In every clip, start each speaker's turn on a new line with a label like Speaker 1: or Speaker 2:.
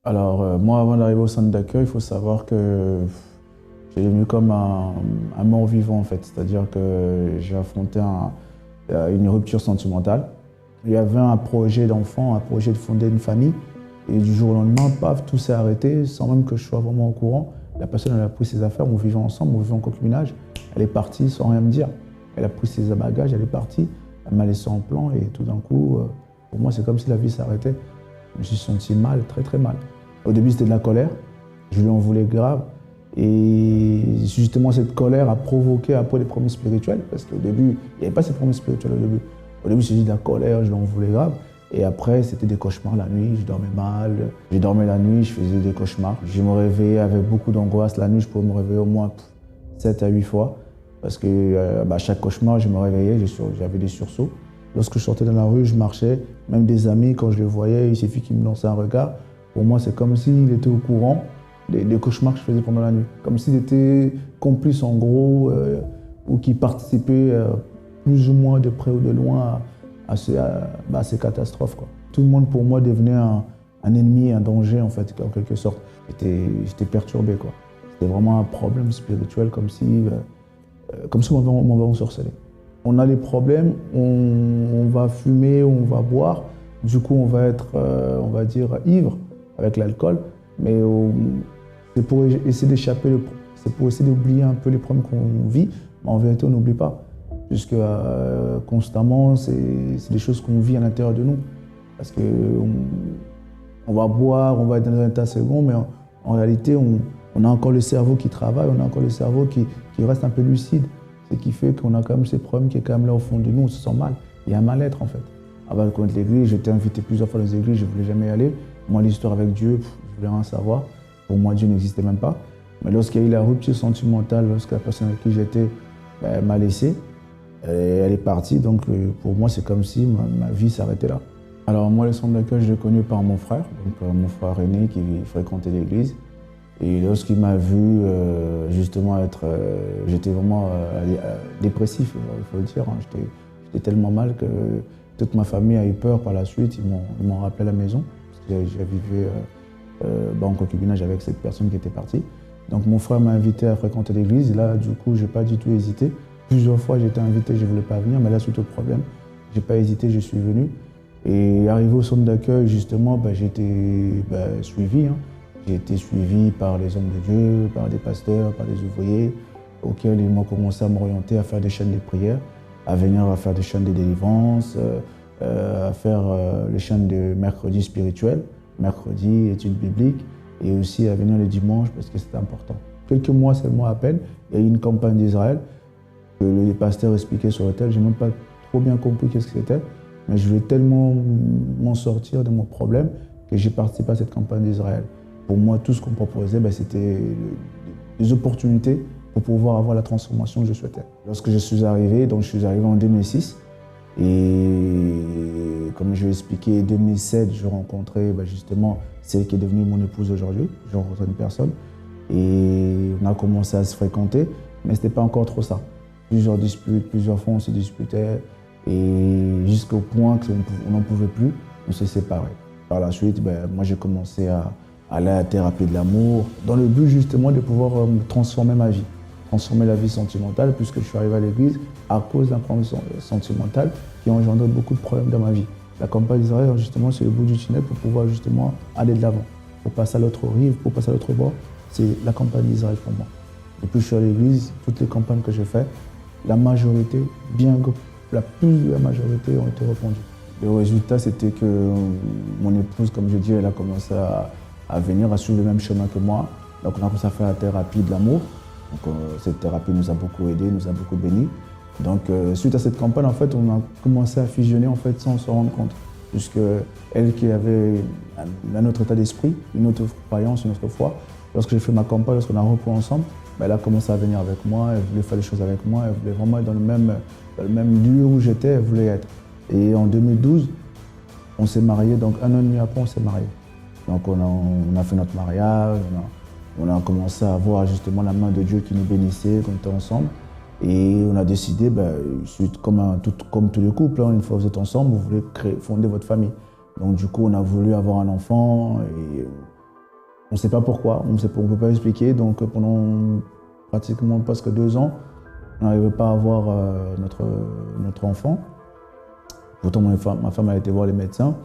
Speaker 1: Alors, moi, avant d'arriver au centre d'accueil, il faut savoir que j'ai devenu comme un mort-vivant, en fait. C'est-à-dire que j'ai affronté une rupture sentimentale. Il y avait un projet d'enfant, un projet de fonder une famille. Et du jour au lendemain, paf, tout s'est arrêté, sans même que je sois vraiment au courant. La personne, elle a pris ses affaires, on vivait ensemble, on vivait en concubinage. Elle est partie sans rien me dire. Elle a pris ses bagages, elle est partie. Elle m'a laissé en plan et tout d'un coup, pour moi, c'est comme si la vie s'arrêtait. Je me suis senti mal, très très mal. Au début, c'était de la colère. Je lui en voulais grave. Et justement, cette colère a provoqué après des problèmes spirituels. Parce qu'au début, il n'y avait pas ces problèmes spirituels au début. Au début, c'était de la colère, je lui en voulais grave. Et après, c'était des cauchemars la nuit, je dormais mal. Je dormais la nuit, je faisais des cauchemars. Je me réveillais avec beaucoup d'angoisse. La nuit, je pouvais me réveiller au moins 7 à 8 fois. Parce que chaque cauchemar, je me réveillais, j'avais des sursauts. Lorsque je sortais dans la rue, je marchais. Même des amis, quand je les voyais, il suffit qu'ils me lançaient un regard. Pour moi, c'est comme s'il était au courant des cauchemars que je faisais pendant la nuit. Comme s'il était complice, en gros, ou qu'il participait plus ou moins de près ou de loin à ces catastrophes, quoi. Tout le monde, pour moi, devenait un ennemi, un danger, en fait, en quelque sorte. J'étais perturbé, quoi. C'était vraiment un problème spirituel, comme si on m'avait ensorcelé. On a les problèmes, on va fumer, on va boire, du coup on va être, on va dire, ivre avec l'alcool, mais c'est pour essayer d'échapper, c'est pour essayer d'oublier un peu les problèmes qu'on vit, mais en vérité on n'oublie pas, puisque constamment c'est des choses qu'on vit à l'intérieur de nous, parce qu'on va boire, on va être dans un état second, mais en réalité on a encore le cerveau qui travaille, on a encore le cerveau qui reste un peu lucide. Ce qui fait qu'on a quand même ces problèmes qui est quand même là au fond de nous, on se sent mal. Il y a un mal-être en fait. Avant de connaître l'église, j'étais invité plusieurs fois dans les églises, je ne voulais jamais y aller. Moi, l'histoire avec Dieu, je voulais rien savoir. Pour moi, Dieu n'existait même pas. Mais lorsqu'il y a eu la rupture sentimentale, lorsque la personne avec qui j'étais m'a laissé, elle est partie. Donc pour moi, c'est comme si ma vie s'arrêtait là. Alors moi, le centre d'accueil, je l'ai connu par mon frère, donc mon frère aîné qui fréquentait l'église. Et lorsqu'il m'a vu justement j'étais vraiment dépressif, il faut le dire. Hein. J'étais tellement mal que toute ma famille a eu peur par la suite. Ils m'ont rappelé à la maison, parce que j'ai vécu en concubinage avec cette personne qui était partie. Donc mon frère m'a invité à fréquenter l'église. Là, du coup, je n'ai pas du tout hésité. Plusieurs fois, j'ai été invité, je ne voulais pas venir, mais là, suite au problème, je n'ai pas hésité, je suis venu. Et arrivé au centre d'accueil, justement, j'ai été suivi. Hein. J'ai été suivi par les hommes de Dieu, par des pasteurs, par des ouvriers, auxquels ils m'ont commencé à m'orienter, à faire des chaînes de prière, à venir à faire des chaînes de délivrance, à faire les chaînes de mercredi spirituel, mercredi études bibliques, et aussi à venir le dimanche parce que c'était important. Quelques mois seulement à peine, il y a eu une campagne d'Israël que les pasteurs expliquaient sur l'autel. Je n'ai même pas trop bien compris qu'est-ce que c'était, mais je voulais tellement m'en sortir de mon problème que j'ai participé à cette campagne d'Israël. Pour moi, tout ce qu'on proposait, c'était des opportunités pour pouvoir avoir la transformation que je souhaitais. Lorsque je suis arrivé en 2006, et comme je l'ai expliqué, en 2007, je rencontrais justement celle qui est devenue mon épouse aujourd'hui. J'ai rencontré une personne et on a commencé à se fréquenter, mais ce n'était pas encore trop ça. Plusieurs disputes, plusieurs fois on se disputait, et jusqu'au point qu'on n'en pouvait plus, on s'est séparés. Par la suite, moi j'ai commencé à aller à la thérapie de l'amour, dans le but justement de pouvoir transformer ma vie, transformer la vie sentimentale, puisque je suis arrivé à l'église à cause d'un problème sentimental qui a engendré beaucoup de problèmes dans ma vie. La campagne d'Israël, justement, c'est le bout du tunnel pour pouvoir justement aller de l'avant, pour passer à l'autre rive, pour passer à l'autre bord. C'est la campagne d'Israël pour moi. Depuis que je suis à l'église, toutes les campagnes que j'ai faites, la majorité, la majorité ont été répondues. Le résultat, c'était que mon épouse, comme je dis, elle a commencé à venir, à suivre le même chemin que moi. Donc on a commencé à faire la thérapie de l'amour. Donc cette thérapie nous a beaucoup aidés, nous a beaucoup bénis. Donc suite à cette campagne, en fait, on a commencé à fusionner en fait, sans se rendre compte. Puisque elle qui avait un autre état d'esprit, une autre croyance, une autre foi, lorsque j'ai fait ma campagne, lorsqu'on a repris ensemble, elle a commencé à venir avec moi, elle voulait faire les choses avec moi, elle voulait vraiment être dans le même lieu où j'étais, elle voulait être. Et en 2012, on s'est mariés, donc un an et demi après, on s'est mariés. Donc on a fait notre mariage, on a commencé à voir justement la main de Dieu qui nous bénissait, qu'on était ensemble. Et on a décidé, comme tous les couples, une fois que vous êtes ensemble, vous voulez fonder votre famille. Donc du coup, on a voulu avoir un enfant. Et On ne sait pas pourquoi, on ne peut pas expliquer. Donc pendant pratiquement presque 2 ans, on n'arrivait pas à avoir notre enfant. Pourtant, ma femme a été voir les médecins.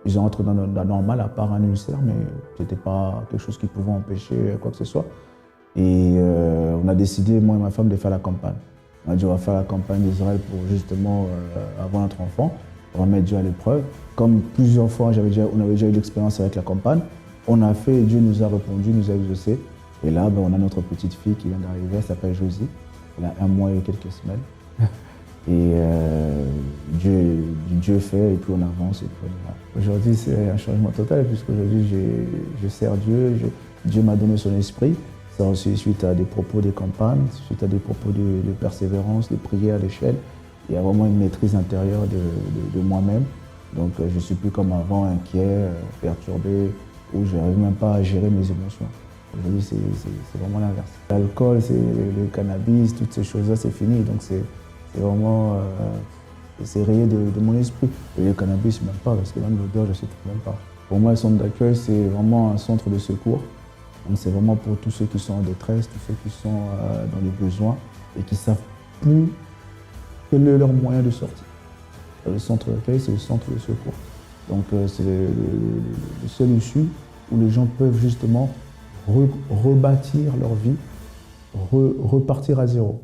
Speaker 1: Ils ont rentré dans la normale, à part un ulcère, mais ce n'était pas quelque chose qui pouvait empêcher quoi que ce soit. Et on a décidé, moi et ma femme, de faire la campagne. On a dit on va faire la campagne d'Israël pour justement avoir notre enfant. On va mettre Dieu à l'épreuve. Comme plusieurs fois, on avait déjà eu l'expérience avec la campagne. On a fait et Dieu nous a répondu, nous a exaucé. Et là, on a notre petite fille qui vient d'arriver, elle s'appelle Josie. Elle a 1 mois et quelques semaines. Et Dieu fait, et puis on avance. Voilà. Aujourd'hui, c'est un changement total, puisqu'aujourd'hui, je sers Dieu. Dieu m'a donné son esprit. Ça aussi suite à des propos de campagne, suite à des propos de persévérance, de prière, d'échelle. Il y a vraiment une maîtrise intérieure de moi-même. Donc je ne suis plus comme avant, inquiet, perturbé, où je n'arrive même pas à gérer mes émotions. Aujourd'hui, c'est vraiment l'inverse. L'alcool, le cannabis, toutes ces choses-là, c'est fini. Donc c'est vraiment c'est rayé de mon esprit. Et le cannabis, même pas, parce que même l'odeur, je ne sais même pas. Pour moi, le centre d'accueil, c'est vraiment un centre de secours. C'est vraiment pour tous ceux qui sont en détresse, tous ceux qui sont dans les besoins et qui ne savent plus quel est leur moyen de sortir. Le centre d'accueil, c'est le centre de secours. Donc c'est le seul issue où les gens peuvent justement rebâtir leur vie, repartir à zéro.